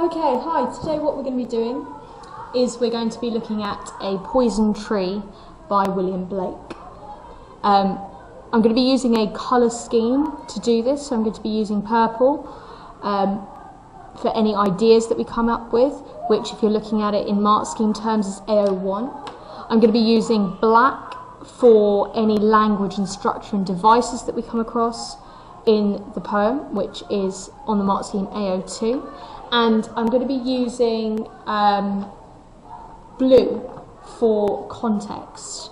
Okay, hi. Today what we're going to be doing is we're going to be looking at A Poison Tree by William Blake. I'm going to be using a colour scheme to do this, so I'm going to be using purple for any ideas that we come up with, which if you're looking at it in mark scheme terms is A01. I'm going to be using black for any language and structure and devices that we come across in the poem, which is on the mark scheme A02. And I'm going to be using blue for context,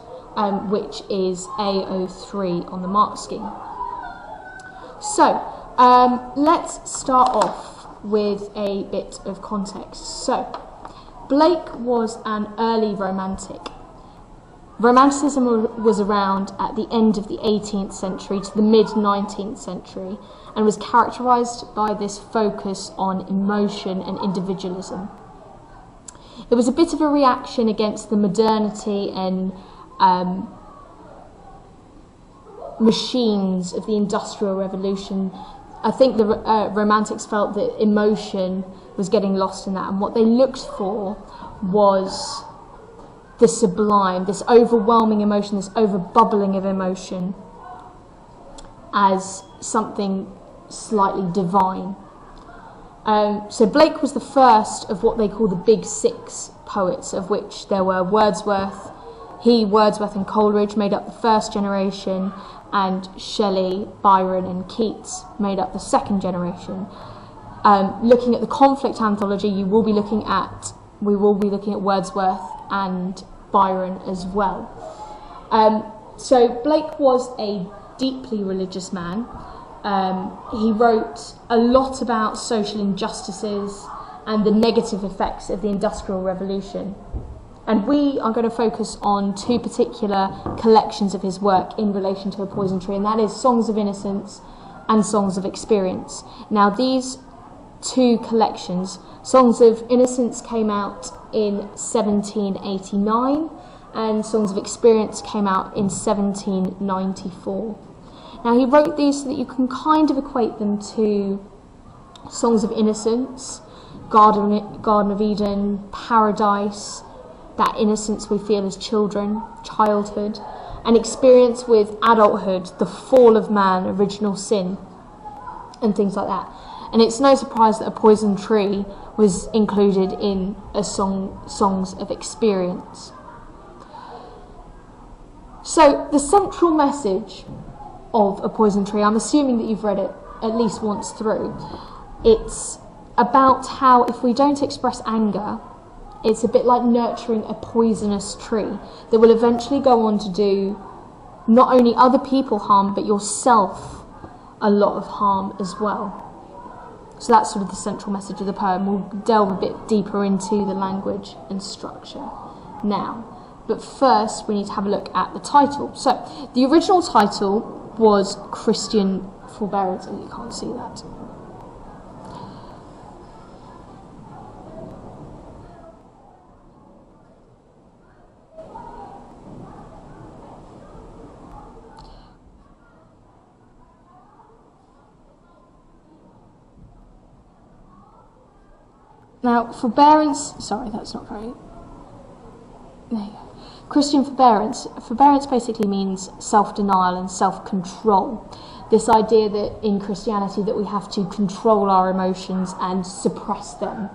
which is A03 on the mark scheme. So let's start off with a bit of context. So Blake was an early romantic. Romanticism was around at the end of the 18th century to the mid-19th century and was characterised by this focus on emotion and individualism. It was a bit of a reaction against the modernity and machines of the Industrial Revolution. I think the Romantics felt that emotion was getting lost in that, and what they looked for was the sublime, this overwhelming emotion, this overbubbling of emotion as something slightly divine. So Blake was the first of what they call the Big Six poets, of which there were Wordsworth, and Coleridge made up the first generation, and Shelley, Byron and Keats made up the second generation. Looking at the conflict anthology, we will be looking at Wordsworth and Byron as well. So Blake was a deeply religious man. He wrote a lot about social injustices and the negative effects of the Industrial Revolution. And we are going to focus on two particular collections of his work in relation to A Poison Tree, and that is Songs of Innocence and Songs of Experience. Now these two collections, Songs of Innocence came out in 1789 and Songs of Experience came out in 1794. Now he wrote these so that you can kind of equate them to Songs of Innocence, Garden of Eden, Paradise, that innocence we feel as children, childhood, and experience with adulthood, the fall of man, original sin, and things like that. And it's no surprise that A Poison Tree was included in a Songs of Experience. So the central message of A Poison Tree, I'm assuming that you've read it at least once through, it's about how if we don't express anger, it's a bit like nurturing a poisonous tree that will eventually go on to do not only other people harm, but yourself a lot of harm as well. So that's sort of the central message of the poem. We'll delve a bit deeper into the language and structure now. But first, we need to have a look at the title. So, the original title was Christian Forbearance, and you can't see that. Now, forbearance, sorry, that's not very, there you go. Christian forbearance. Forbearance basically means self-denial and self-control. This idea that in Christianity that we have to control our emotions and suppress them.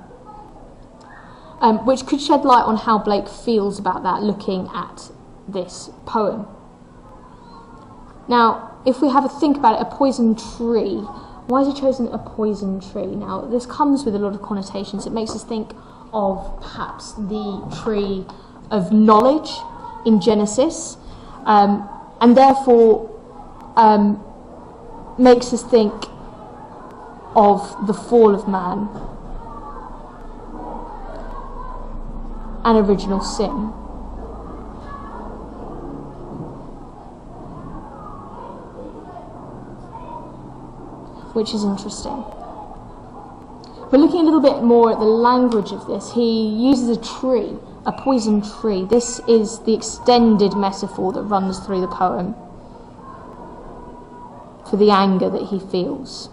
Which could shed light on how Blake feels about that looking at this poem. Now, if we have a think about it, A Poison Tree, why has he chosen a poison tree? Now, this comes with a lot of connotations. It makes us think of perhaps the tree of knowledge in Genesis, and therefore makes us think of the fall of man and original sin. Which is interesting. We're looking a little bit more at the language of this. He uses a tree, a poison tree. This is the extended metaphor that runs through the poem for the anger that he feels.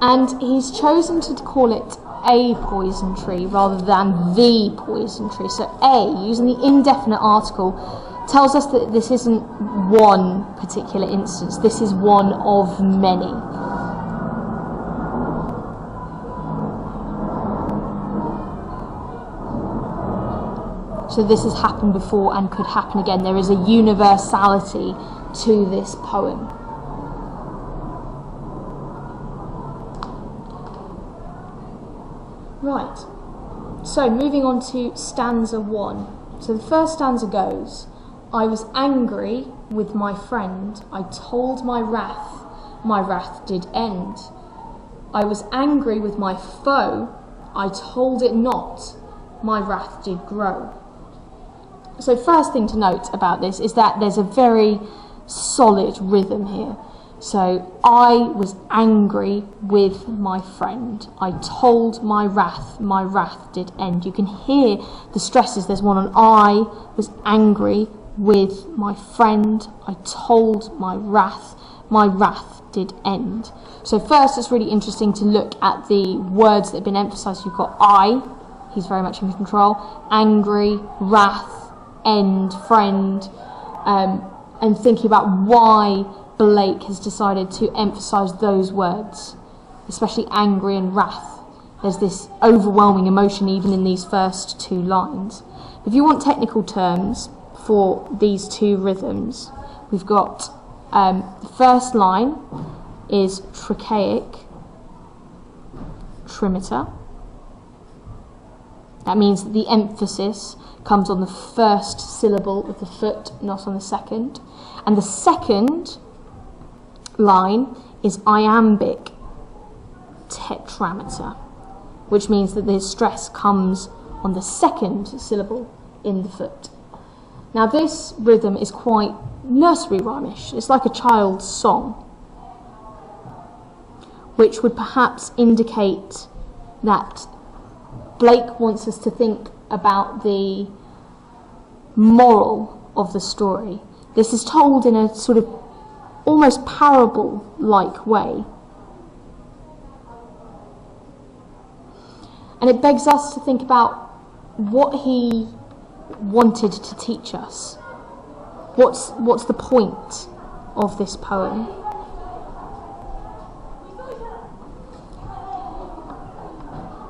And he's chosen to call it a poison tree rather than the poison tree. So a, using the indefinite article, tells us that this isn't one particular instance, this is one of many. So this has happened before and could happen again. There is a universality to this poem. Right, so moving on to stanza 1. So the first stanza goes, I was angry with my friend, I told my wrath did end. I was angry with my foe, I told it not, my wrath did grow. So first thing to note about this is that there's a very solid rhythm here. So I was angry with my friend. I told my wrath did end. You can hear the stresses. There's one on I was angry with my friend. I told my wrath did end. So first it's really interesting to look at the words that have been emphasised. You've got I, he's very much in control, angry, wrath, end, friend, and thinking about why Blake has decided to emphasise those words, especially angry and wrath. There's this overwhelming emotion even in these first two lines. If you want technical terms for these two rhythms, we've got the first line is trochaic trimeter. That means that the emphasis comes on the first syllable of the foot, not on the second. And the second line is iambic tetrameter, which means that the stress comes on the second syllable in the foot. Now this rhythm is quite nursery rhymish. It's like a child's song, which would perhaps indicate that Blake wants us to think about the moral of the story. This is told in a sort of almost parable-like way. And it begs us to think about what he wanted to teach us. What's the point of this poem?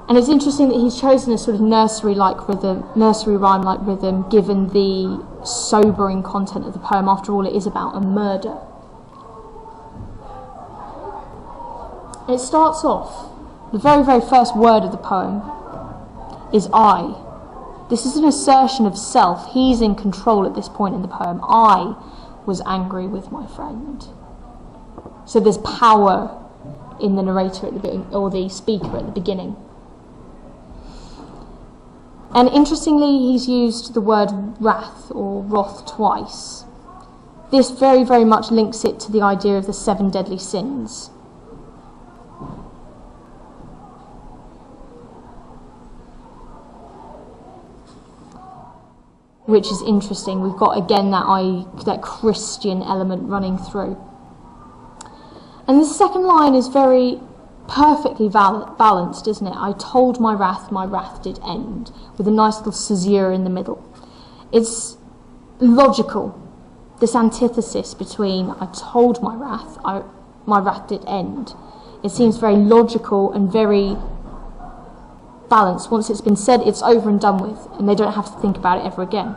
And it's interesting that he's chosen a sort of nursery rhyme-like rhythm, given the sobering content of the poem. After all, it is about a murder. And it starts off, the very, very first word of the poem is I. This is an assertion of self. He's in control at this point in the poem. I was angry with my friend. So there's power in the narrator at the beginning, or the speaker at the beginning. And interestingly, he's used the word wrath or wrath twice. This very, very much links it to the idea of the 7 deadly sins. Which is interesting. We've got again that Christian element running through. And the second line is very perfectly balanced, isn't it? I told my wrath did end, with a nice little caesura in the middle. It's logical, this antithesis between I told my wrath did end. It seems very logical and very balanced. Once it's been said, it's over and done with, and they don't have to think about it ever again.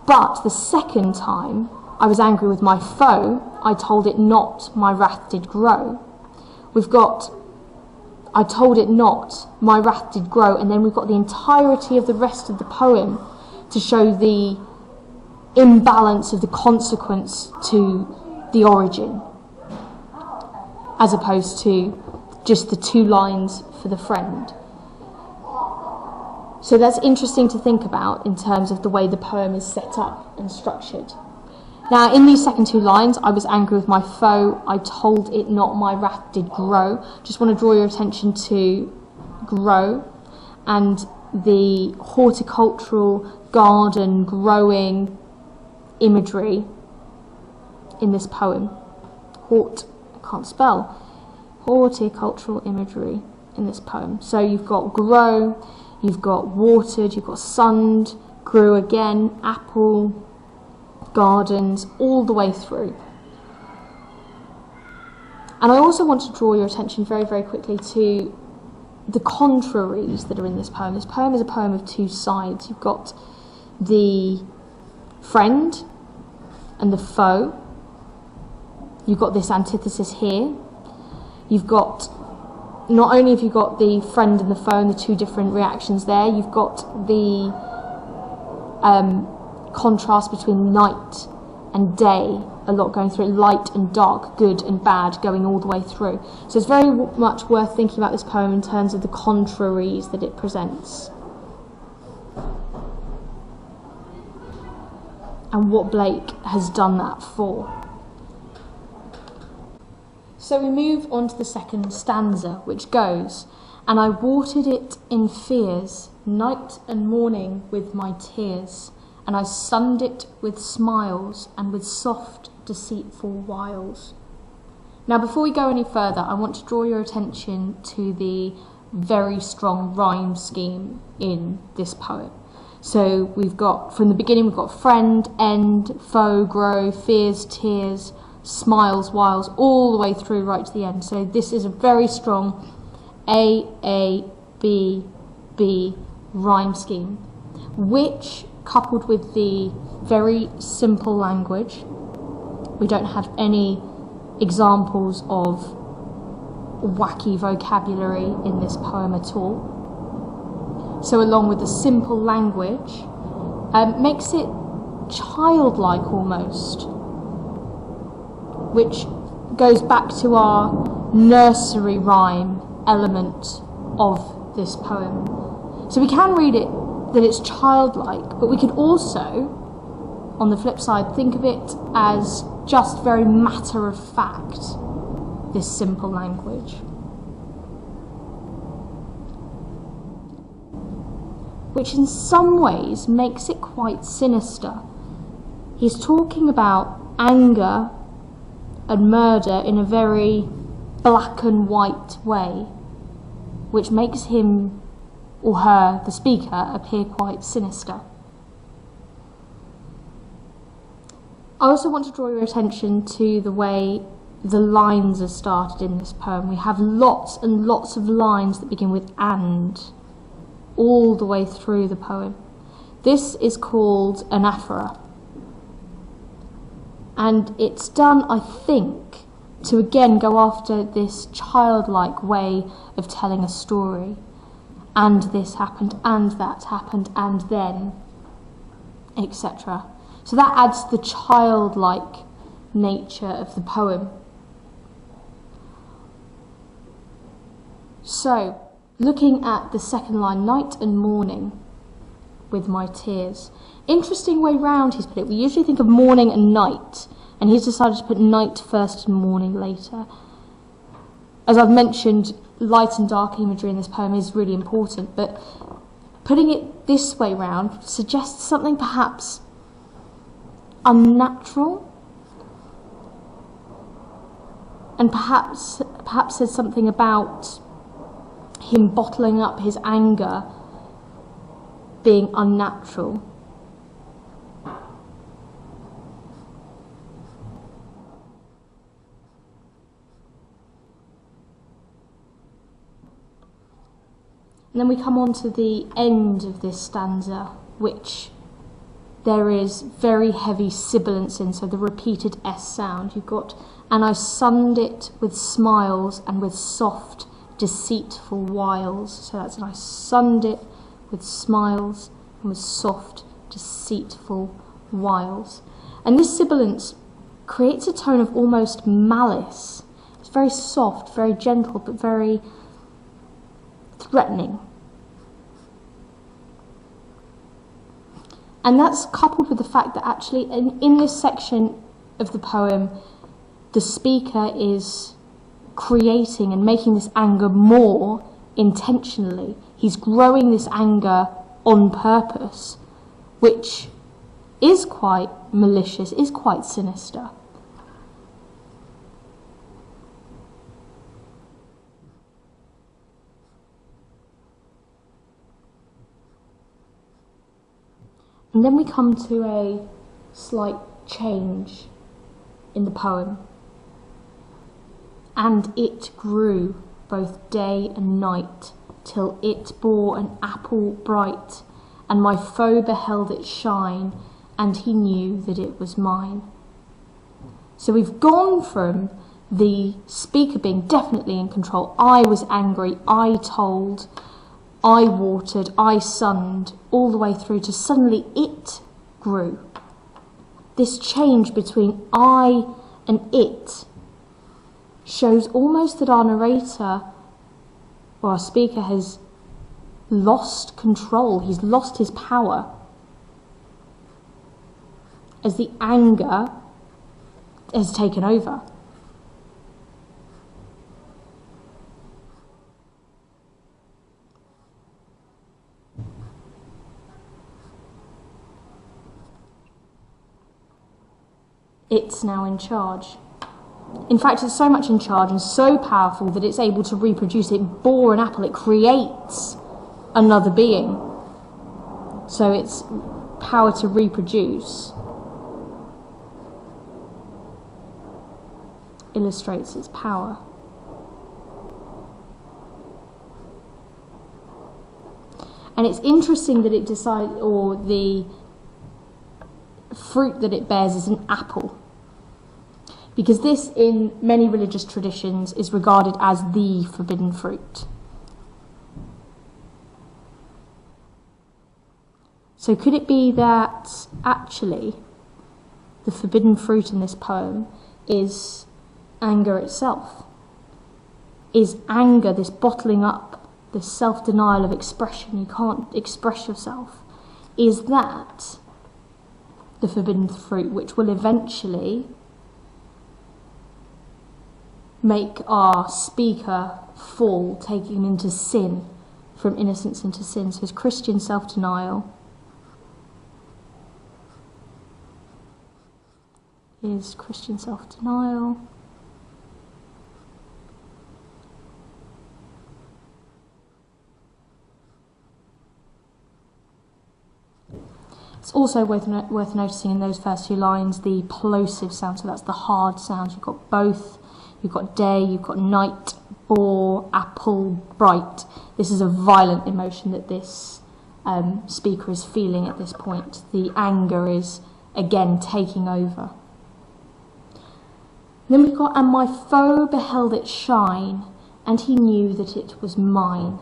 But the second time, I was angry with my foe, I told it not, my wrath did grow. We've got, I told it not, my wrath did grow, and then we've got the entirety of the rest of the poem to show the imbalance of the consequence to the origin, as opposed to just the 2 lines for the friend. So that's interesting to think about in terms of the way the poem is set up and structured. Now, in these second 2 lines, I was angry with my foe, I told it not, my wrath did grow. Just want to draw your attention to grow and the horticultural garden growing imagery in this poem. can't spell, horticultural imagery in this poem. So you've got grow, you've got watered, you've got sunned, grew again, apple, gardens, all the way through. And I also want to draw your attention very, very quickly to the contraries that are in this poem. This poem is a poem of two sides. You've got the friend and the foe. You've got this antithesis here. You've got, not only have you got the friend and the foe and the two different reactions there, you've got the contrast between night and day, a lot going through, light and dark, good and bad, going all the way through. So it's very much worth thinking about this poem in terms of the contraries that it presents. And what Blake has done that for. So we move on to the second stanza, which goes, "And I watered it in fears, night and morning with my tears, and I sunned it with smiles and with soft, deceitful wiles." Now, before we go any further, I want to draw your attention to the very strong rhyme scheme in this poem. So we've got, from the beginning, we've got friend, end, foe, grow, fears, tears, smiles, wiles, all the way through right to the end. So this is a very strong A, B, B rhyme scheme, which, coupled with the very simple language, we don't have any examples of wacky vocabulary in this poem at all. So along with the simple language, makes it childlike almost, which goes back to our nursery rhyme element of this poem. So we can read it that it's childlike, but we could also, on the flip side, think of it as just very matter of fact, this simple language. Which in some ways makes it quite sinister. He's talking about anger and murder in a very black and white way, which makes him or her, the speaker, appear quite sinister. I also want to draw your attention to the way the lines are started in this poem. We have lots and lots of lines that begin with "and" all the way through the poem. This is called anaphora. And it's done, I think, to again go after this childlike way of telling a story. And this happened, and that happened, and then, etc. So that adds the childlike nature of the poem. So, looking at the second line, night and morning with my tears. Interesting way round he's put it. We usually think of morning and night, and he's decided to put night first and morning later. As I've mentioned, light and dark imagery in this poem is really important, but putting it this way round suggests something perhaps unnatural, and perhaps says something about him bottling up his anger being unnatural. And then we come on to the end of this stanza, which there is very heavy sibilance in, so the repeated S sound. You've got, "And I sunned it with smiles and with soft, deceitful wiles." So that's, "and I sunned it with smiles and with soft, deceitful wiles." And this sibilance creates a tone of almost malice. It's very soft, very gentle, but very threatening. And that's coupled with the fact that actually in this section of the poem, the speaker is creating and making this anger more intentionally. He's growing this anger on purpose, which is quite malicious, is quite sinister. And then we come to a slight change in the poem. And it grew both day and night, till it bore an apple bright, and my foe beheld it shine, and he knew that it was mine. So we've gone from the speaker being definitely in control. I was angry, I told, I watered, I sunned, all the way through to suddenly it grew. This change between I and it shows almost that our narrator or our speaker has lost control, he's lost his power, as the anger has taken over. It's now in charge. In fact, it's so much in charge and so powerful that it's able to reproduce. It bore an apple, it creates another being. So its power to reproduce illustrates its power. And it's interesting that it decides, or the fruit that it bears is an apple. Because this, in many religious traditions, is regarded as the forbidden fruit. So could it be that actually the forbidden fruit in this poem is anger itself? Is anger, this bottling up, this self-denial of expression, you can't express yourself, is that the forbidden fruit which will eventually make our speaker fall, taking him into sin, from innocence into sin? So his Christian self-denial is Christian self-denial. It's also worth noticing in those first few lines the plosive sound, so that's the hard sounds. You've got both. You've got day, you've got night, bore, apple, bright. This is a violent emotion that this speaker is feeling at this point. The anger is, again, taking over. Then we've got, and my foe beheld it shine, and he knew that it was mine.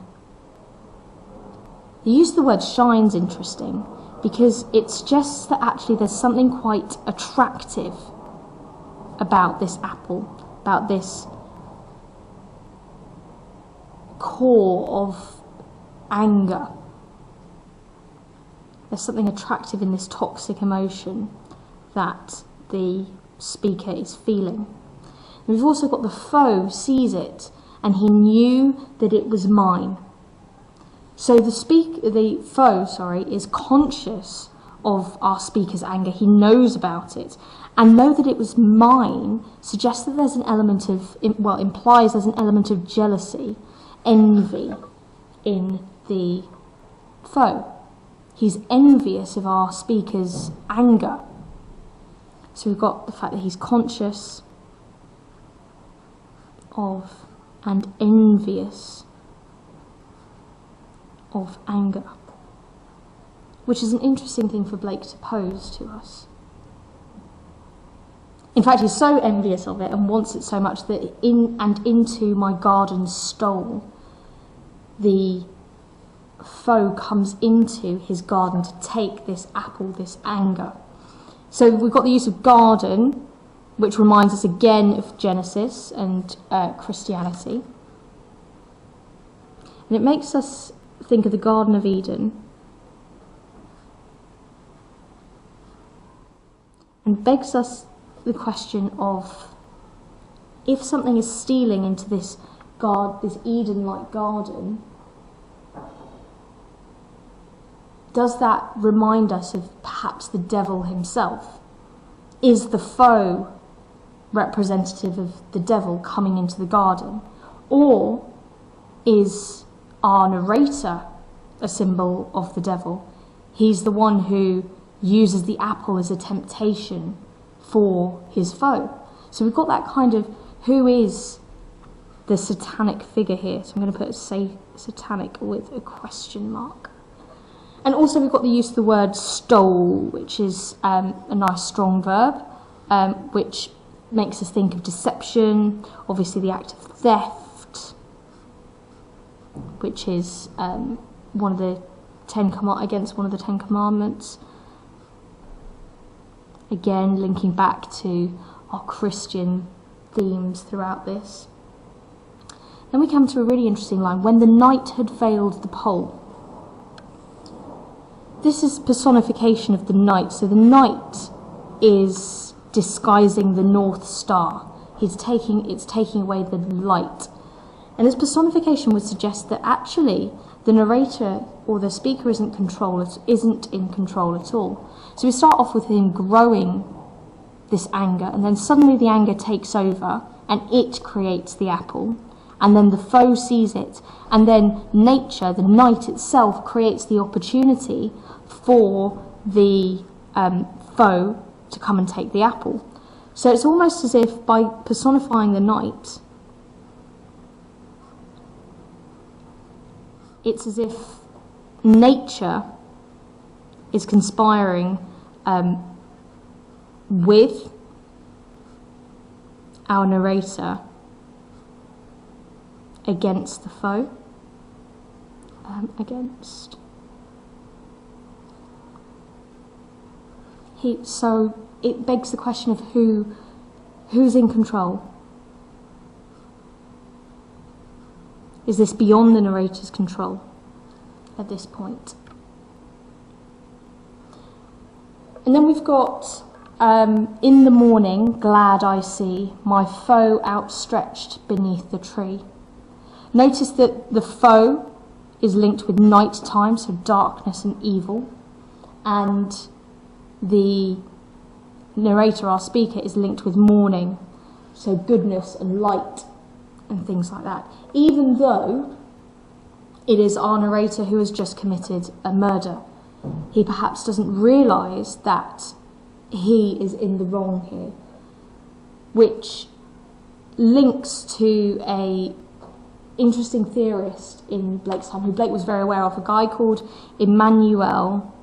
The use of the word shine's interesting, because it suggests that actually there's something quite attractive about this apple, about this core of anger. There's something attractive in this toxic emotion that the speaker is feeling. And we've also got the foe sees it, and he knew that it was mine. So the foe is conscious of our speaker's anger. He knows about it. And know that it was mine suggests that there's an element of, implies there's an element of jealousy, envy in the foe. He's envious of our speaker's anger. So we've got the fact that he's conscious of and envious of anger, which is an interesting thing for Blake to pose to us. In fact, he's so envious of it and wants it so much that into my garden stole, the foe comes into his garden to take this apple, this anger. So we've got the use of garden, which reminds us again of Genesis and Christianity. And it makes us think of the Garden of Eden and begs us the question of, if something is stealing into this Eden-like garden, does that remind us of perhaps the devil himself? Is the foe representative of the devil coming into the garden? Or is our narrator a symbol of the devil? He's the one who uses the apple as a temptation for his foe. So we've got that kind of, who is the satanic figure here? So I'm going to put satanic with a question mark. And also we've got the use of the word stole, which is a nice strong verb, which makes us think of deception, obviously the act of theft, which is one of the against one of the Ten Commandments. Again, linking back to our Christian themes throughout this. Then we come to a really interesting line, when the night had veiled the pole. This is personification of the night. So the night is disguising the North Star. It's taking away the light. And this personification would suggest that actually the narrator or the speaker isn't in control at all. So we start off with him growing this anger, and then suddenly the anger takes over and it creates the apple, and then the foe sees it, and then nature, the night itself, creates the opportunity for the foe to come and take the apple. So it's almost as if by personifying the night, it's as if nature is conspiring with our narrator against the foe. So it begs the question of who's in control. Is this beyond the narrator's control at this point? And then we've got, in the morning, glad I see my foe outstretched beneath the tree. Notice that the foe is linked with night time, so darkness and evil, and the narrator, our speaker, is linked with morning, so goodness and light and things like that, even though it is our narrator who has just committed a murder. He perhaps doesn't realise that he is in the wrong here, which links to a interesting theorist in Blake's time, who Blake was very aware of, a guy called Emanuel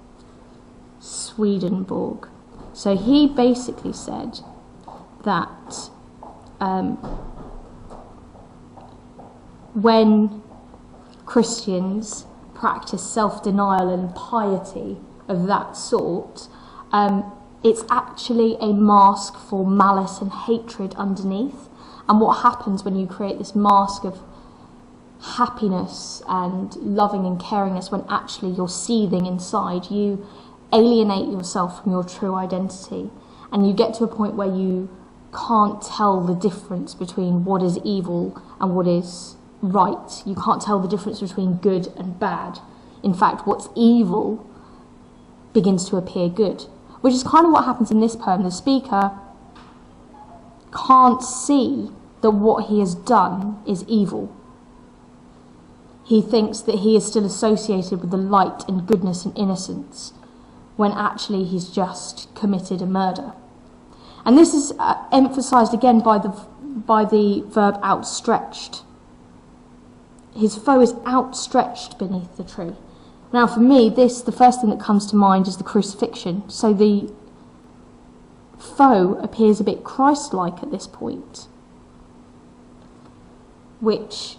Swedenborg. So he basically said that when Christians practice self-denial and piety of that sort, it's actually a mask for malice and hatred underneath. And what happens when you create this mask of happiness and loving and caringness when actually you're seething inside, you alienate yourself from your true identity, and you get to a point where you can't tell the difference between what is evil and what is right. You can't tell the difference between good and bad. In fact, what's evil begins to appear good, which is kind of what happens in this poem. The speaker can't see that what he has done is evil. He thinks that he is still associated with the light and goodness and innocence, when actually he's just committed a murder. And this is emphasised again by the verb outstretched. His foe is outstretched beneath the tree. Now for me, the first thing that comes to mind is the crucifixion. So the foe appears a bit Christ-like at this point, which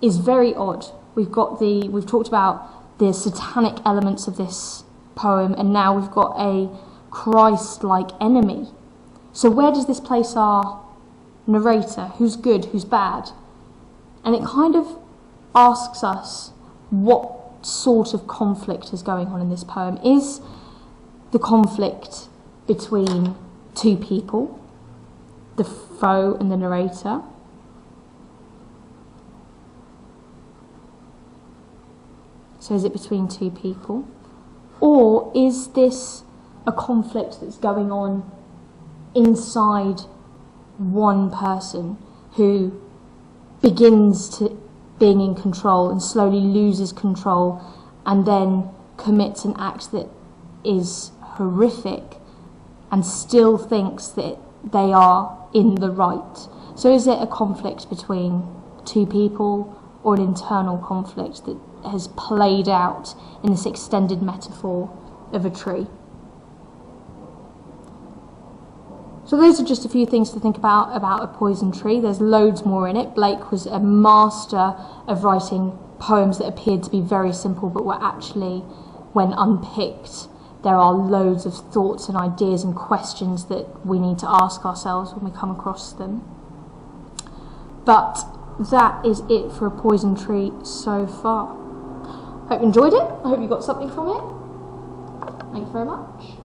is very odd. We've talked about the satanic elements of this poem, and now we've got a Christ-like enemy. So where does this place our narrator? Who's good, who's bad? And it kind of asks us what sort of conflict is going on in this poem. Is the conflict between two people, the foe and the narrator? So is it between two people? Or is this a conflict that's going on inside one person who begins to being in control and slowly loses control and then commits an act that is horrific and still thinks that they are in the right. So is it a conflict between two people, or an internal conflict that has played out in this extended metaphor of a tree? So those are just a few things to think about a poison tree. There's loads more in it. Blake was a master of writing poems that appeared to be very simple, but were actually, when unpicked, there are loads of thoughts and ideas and questions that we need to ask ourselves when we come across them. But that is it for A Poison Tree so far. Hope you enjoyed it. I hope you got something from it. Thank you very much.